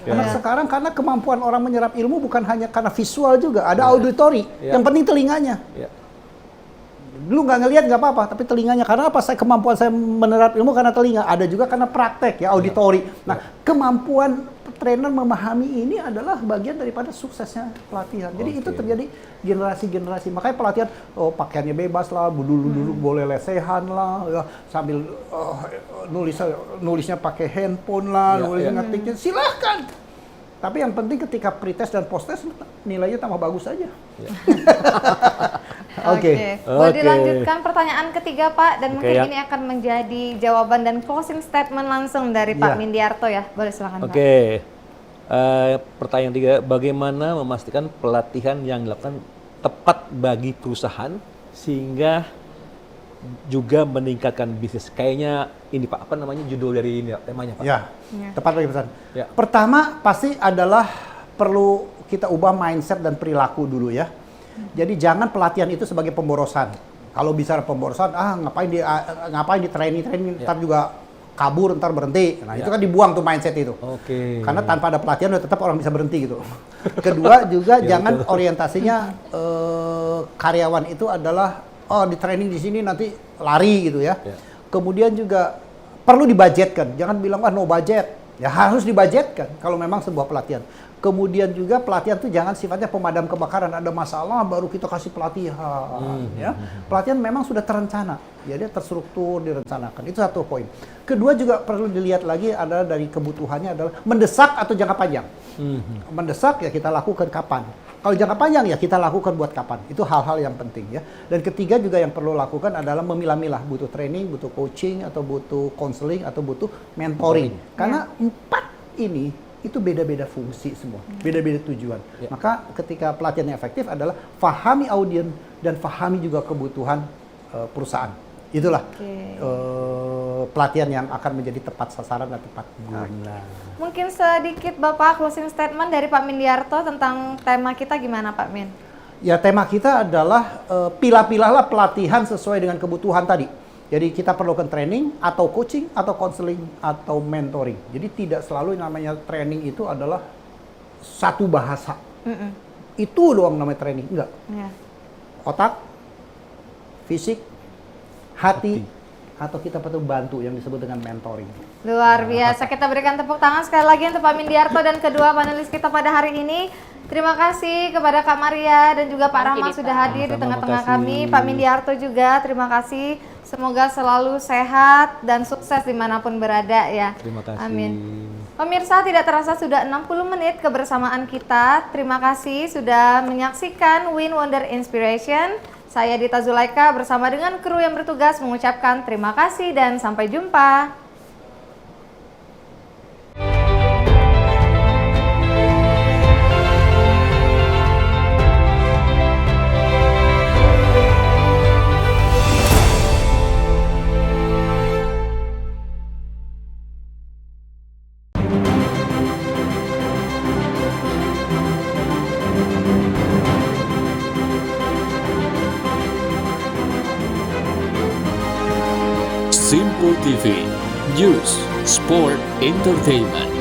Karena sekarang karena kemampuan orang menyerap ilmu bukan hanya karena visual juga, ada auditory. Yang penting telinganya. Dulu nggak ngelihat nggak apa-apa, tapi telinganya karena apa? Kemampuan saya menerap ilmu karena telinga. Ada juga karena praktek ya, auditori. Nah, kemampuan trainer memahami ini adalah bagian daripada suksesnya pelatihan. Jadi itu terjadi generasi-generasi. Makanya pelatihan, pakaiannya bebas lah, duduk boleh lesehan lah, ya, sambil nulisnya pakai handphone lah, nulisnya ngetiknya silahkan. Tapi yang penting ketika pretest dan posttest nilainya tambah bagus aja. Oke. Boleh dilanjutkan pertanyaan ketiga Pak, dan mungkin ini akan menjadi jawaban dan closing statement langsung dari Pak Mindiarto ya. Boleh silakan Pak. Pertanyaan tiga, bagaimana memastikan pelatihan yang dilakukan tepat bagi perusahaan sehingga juga meningkatkan bisnis? Kayaknya ini Pak, apa namanya judul dari ini temanya Pak? Ya, tepat bagi perusahaan. Ya. Pertama pasti adalah perlu kita ubah mindset dan perilaku dulu ya. Jadi jangan pelatihan itu sebagai pemborosan. Kalau bicara pemborosan, ngapain di training ntar juga kabur, ntar berhenti. Nah itu kan dibuang tuh mindset itu. Karena tanpa ada pelatihan tetap orang bisa berhenti gitu. Kedua juga jangan orientasinya karyawan itu adalah di training di sini nanti lari gitu ya. Kemudian juga perlu dibudgetkan. Jangan bilang no budget. Ya harus dibudgetkan kalau memang sebuah pelatihan. Kemudian juga pelatihan itu jangan sifatnya pemadam kebakaran, ada masalah baru kita kasih pelatihan. Ya. Pelatihan memang sudah terencana, jadi terstruktur, direncanakan. Itu satu poin. Kedua juga perlu dilihat lagi adalah dari kebutuhannya adalah mendesak atau jangka panjang. Mendesak ya kita lakukan kapan. Kalau jangka panjang ya kita lakukan buat kapan. Itu hal-hal yang penting ya. Dan ketiga juga yang perlu lakukan adalah memilah-milah, butuh training, butuh coaching, atau butuh counseling, atau butuh mentoring. Karena 4 ini itu beda-beda fungsi semua, beda-beda tujuan. Maka ketika pelatihan yang efektif adalah fahami audiens dan fahami juga kebutuhan perusahaan. Itulah pelatihan yang akan menjadi tepat sasaran dan tepat guna. Mungkin sedikit Bapak closing statement dari Pak Mindiarto tentang tema kita gimana Pak Min? Ya tema kita adalah pilah-pilahlah pelatihan sesuai dengan kebutuhan tadi. Jadi kita perlukan training atau coaching atau counseling atau mentoring. Jadi tidak selalu namanya training itu adalah satu bahasa. Itu doang namanya training, enggak. Otak, fisik, hati, atau kita perlu bantu yang disebut dengan mentoring. Luar biasa, kita berikan tepuk tangan sekali lagi untuk Pak Mindiarto dan kedua panelis kita pada hari ini. Terima kasih kepada Kak Maria dan juga Pak Rama sudah hadir di tengah-tengah kami. Pak Mindiarto juga terima kasih. Semoga selalu sehat dan sukses dimanapun berada ya. Terima kasih. Amin. Pemirsa, tidak terasa sudah 60 menit kebersamaan kita. Terima kasih sudah menyaksikan Win Wonder Inspiration. Saya Dita Zulaika bersama dengan kru yang bertugas mengucapkan terima kasih dan sampai jumpa. Simpo TV, News, Sport, Entertainment.